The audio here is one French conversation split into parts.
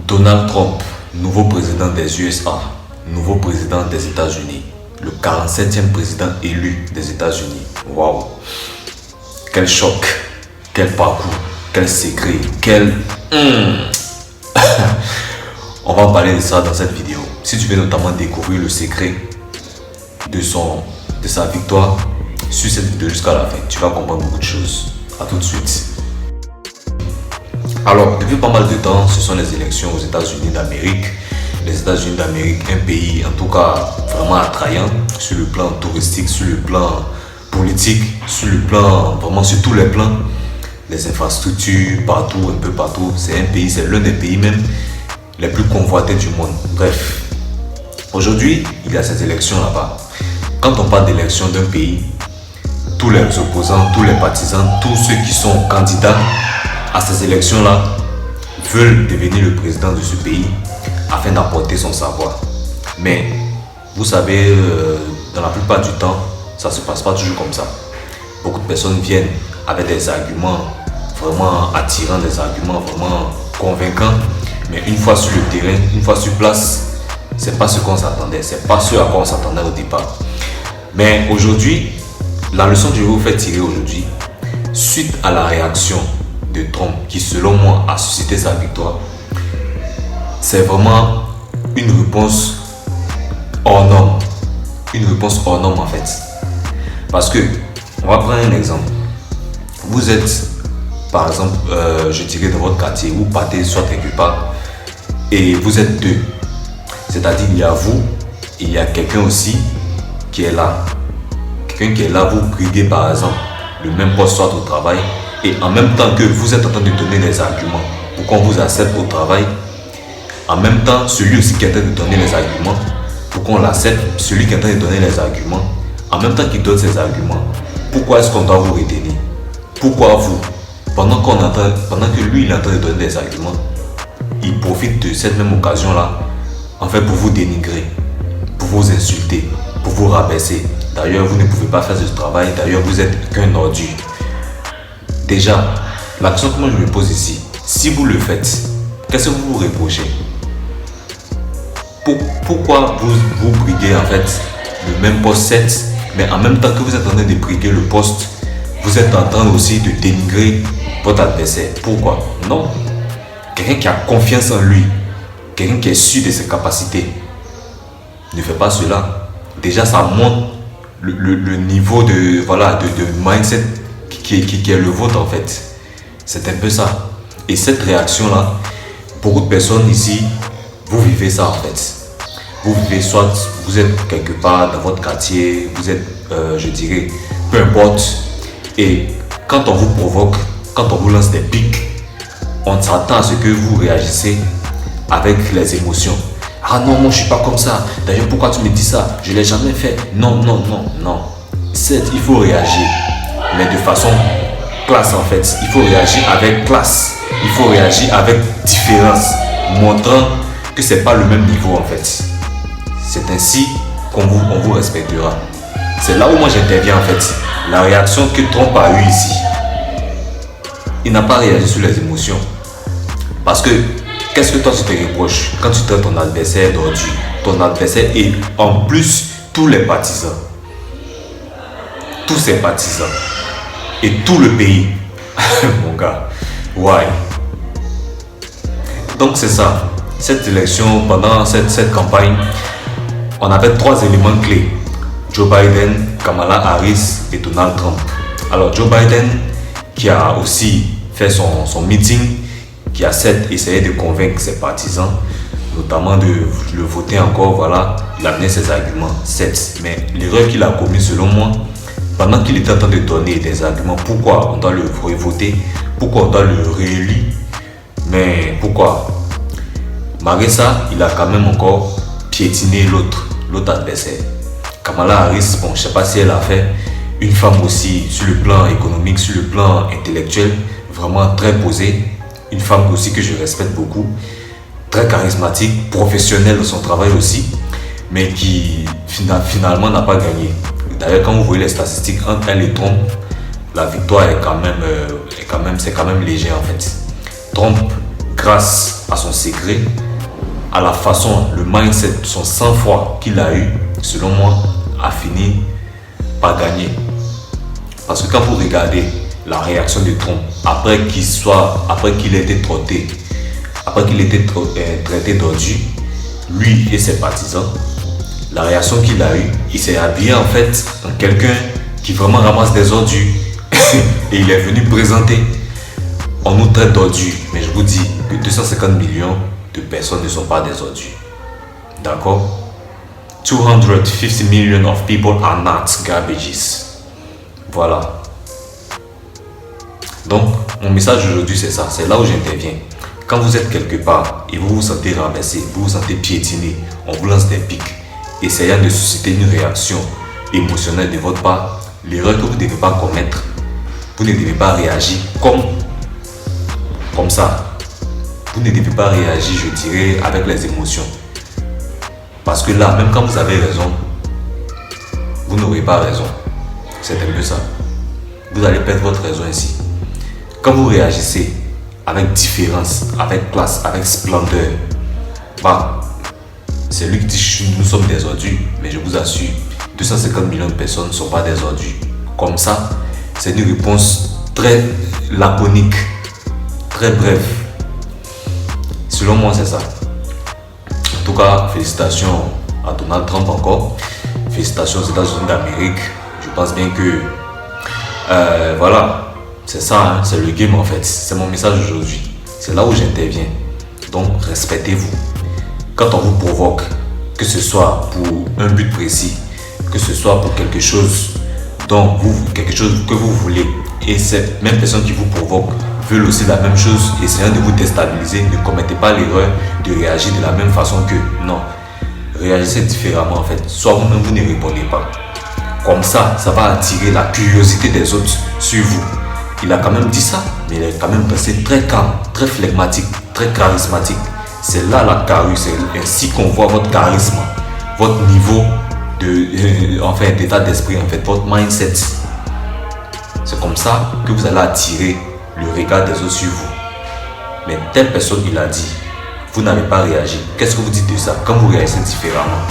Donald Trump, nouveau président des USA, nouveau président des États-Unis, le 47e président élu des États-Unis. Waouh! Quel choc, quel parcours, quel secret, quel... On va parler de ça dans cette vidéo. Si tu veux notamment découvrir le secret de sa victoire, suis cette vidéo jusqu'à la fin. Tu vas comprendre beaucoup de choses. A tout de suite. Alors, depuis pas mal de temps, ce sont les élections aux États-Unis d'Amérique. Les États-Unis d'Amérique, un pays en tout cas vraiment attrayant sur le plan touristique, sur le plan politique, sur le plan, vraiment sur tous les plans. Les infrastructures, partout, un peu partout. C'est un pays, c'est l'un des pays même les plus convoités du monde. Bref, aujourd'hui, il y a ces élections là-bas. Quand on parle d'élections d'un pays, tous les opposants, tous les partisans, tous ceux qui sont candidats à ces élections-là veulent devenir le président de ce pays afin d'apporter son savoir. Mais vous savez, dans la plupart du temps, ça ne se passe pas toujours comme ça. Beaucoup de personnes viennent avec des arguments vraiment attirants, des arguments vraiment convaincants. Mais une fois sur le terrain, une fois sur place, c'est pas ce qu'on s'attendait, c'est pas ce à quoi on s'attendait au départ. Mais aujourd'hui, la leçon que je vais vous faire tirer aujourd'hui, suite à la réaction de Trump, qui selon moi a suscité sa victoire, c'est vraiment une réponse hors norme. Une réponse hors norme en fait. Parce que, on va prendre un exemple. Vous êtes, par exemple, je dirais dans votre quartier, vous partez soit quelque part, et vous êtes deux. C'est-à-dire, il y a vous, et il y a quelqu'un aussi qui est là. Quelqu'un qui est là, vous briguez par exemple le même poste soit au travail, et en même temps que vous êtes en train de donner des arguments pour qu'on vous accepte au travail, en même temps, celui aussi qui est en train de donner les arguments pour qu'on l'accepte, celui qui est en train de donner les arguments, en même temps qu'il donne ses arguments, pourquoi est-ce qu'on doit vous retenir? Pourquoi vous? Pendant que lui il est en train de donner des arguments, il profite de cette même occasion-là, en fait, pour vous dénigrer, pour vous insulter, pour vous rabaisser. D'ailleurs, vous ne pouvez pas faire ce travail, d'ailleurs, vous êtes qu'un ordure. Déjà, la question que moi je me pose ici, si vous le faites, qu'est-ce que vous vous reprochez? Pourquoi vous briguez en fait le même poste 7, mais en même temps que vous êtes en train de briguer le poste, vous êtes en train aussi de dénigrer votre adversaire? Pourquoi? Non. Quelqu'un qui a confiance en lui, quelqu'un qui est sûr de ses capacités, ne fait pas cela. Déjà, ça montre le niveau de mindset qui est le vôtre en fait. C'est un peu ça. Et cette réaction-là, beaucoup de personnes ici, vous vivez ça en fait. Vous vivez soit vous êtes quelque part dans votre quartier, vous êtes, je dirais, peu importe. Et quand on vous provoque, quand on vous lance des pics, on s'attend à ce que vous réagissez avec les émotions. Ah non, moi je suis pas comme ça. D'ailleurs, pourquoi tu me dis ça? Je l'ai jamais fait. Non, non, non, non. Certes, il faut réagir, mais de façon classe en fait. Il faut réagir avec classe. Il faut réagir avec différence, montrant que c'est pas le même niveau en fait. C'est ainsi qu'on vous respectera. C'est là où moi j'interviens en fait. La réaction que Trump a eue ici, il n'a pas réagi sur les émotions. Parce que qu'est-ce que toi tu te reproches quand tu traites ton adversaire d'ordure? Ton adversaire et en plus tous les partisans, tous ses partisans et tout le pays. Mon gars, why? Donc c'est ça. Cette élection, pendant cette campagne, on avait 3 éléments clés: Joe Biden, Kamala Harris et Donald Trump. Alors Joe Biden qui a aussi fait son meeting, qui a essayé de convaincre ses partisans, notamment de le voter encore, voilà, il a amené ses arguments, 7. Mais l'erreur qu'il a commise selon moi, pendant qu'il était en train de donner des arguments, pourquoi on doit le voter, pourquoi on doit le réélire, mais pourquoi? Malgré ça, il a quand même encore piétiné l'autre adversaire. Kamala Harris, bon, je ne sais pas si elle a fait une femme aussi sur le plan économique, sur le plan intellectuel, vraiment très posée. Une femme aussi que je respecte beaucoup, très charismatique, professionnelle dans son travail aussi, mais qui finalement n'a pas gagné. D'ailleurs, quand vous voyez les statistiques entre elle et Trump, la victoire est quand même léger en fait. Trump, grâce à son secret, à la façon, le mindset, son sang-froid qu'il a eu, selon moi, a fini par gagner. Parce que quand vous regardez la réaction de Trump après qu'il ait été trotté, après qu'il ait été traité d'ordu, lui et ses partisans, la réaction qu'il a eue, il s'est habillé en fait en quelqu'un qui vraiment ramasse des ordures et il est venu présenter. On nous traite d'ordures, mais je vous dis que 250 millions de personnes ne sont pas des ordures. D'accord? 250 million of people are not garbages. Voilà. Donc, mon message aujourd'hui, c'est ça. C'est là où j'interviens. Quand vous êtes quelque part et vous vous sentez renversé, vous vous sentez piétiné, on vous lance des pics, essayant de susciter une réaction émotionnelle de votre part, l'erreur que vous ne devez pas commettre, vous ne devez pas réagir comme ça. Vous ne devez pas réagir, je dirais, avec les émotions. Parce que là, même quand vous avez raison, vous n'aurez pas raison. C'est un peu ça. Vous allez perdre votre raison ici. Quand vous réagissez avec différence, avec classe, avec splendeur, bah, c'est lui qui dit nous sommes des ordures, mais je vous assure, 250 millions de personnes ne sont pas des ordures. Comme ça, c'est une réponse très laconique, très brève. Selon moi, c'est ça. En tout cas, félicitations à Donald Trump encore. Félicitations aux États-Unis d'Amérique. Je pense bien que voilà, c'est ça, hein, c'est le game en fait. C'est mon message aujourd'hui. C'est là où j'interviens. Donc, respectez-vous. Quand on vous provoque, que ce soit pour un but précis, que ce soit pour quelque chose quelque chose que vous voulez, et cette même personne qui vous provoque veulent aussi la même chose, essayant de vous déstabiliser, ne commettez pas l'erreur de réagir de la même façon que non. Réagissez différemment en fait. Soit vous-même vous ne répondez pas. Comme ça, ça va attirer la curiosité des autres sur vous. Il a quand même dit ça, mais il est quand même resté très calme, très flegmatique, très charismatique. C'est là la carrure, c'est ainsi qu'on voit votre charisme, votre niveau d'état d'esprit, en fait, votre mindset. C'est comme ça que vous allez attirer le regard des autres sur vous. Mais telle personne, il a dit, vous n'avez pas réagi. Qu'est-ce que vous dites de ça? Quand vous réagissez différemment,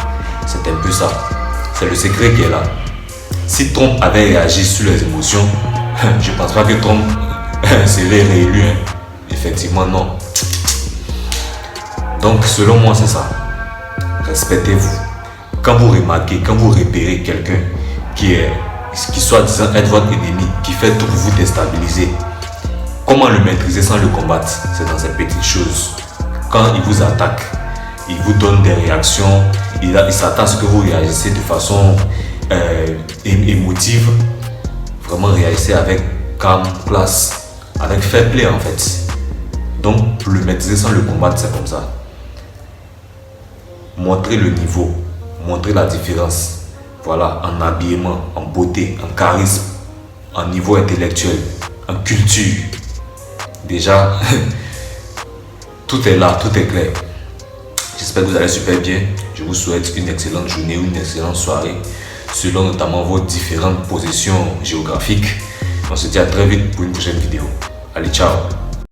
c'est un peu ça. C'est le secret qui est là. Si Trump avait réagi sur les émotions, je ne pense pas que Trump serait réélu. Hein. Effectivement, non. Donc, selon moi, c'est ça. Respectez-vous. Quand vous remarquez, quand vous repérez quelqu'un qui soit disant être votre ennemi, qui fait tout pour vous déstabiliser, comment le maîtriser sans le combattre? C'est dans ces petites choses. Quand il vous attaque, il vous donne des réactions, il s'attend à ce que vous réagissez de façon émotive. Vraiment réagissez avec calme, classe, avec fair play en fait. Donc, pour le maîtriser sans le combattre, c'est comme ça. Montrez le niveau, montrez la différence. Voilà, en habillement, en beauté, en charisme, en niveau intellectuel, en culture. Déjà, tout est là, tout est clair. J'espère que vous allez super bien. Je vous souhaite une excellente journée ou une excellente soirée, selon notamment vos différentes positions géographiques. On se dit à très vite pour une prochaine vidéo. Allez, ciao!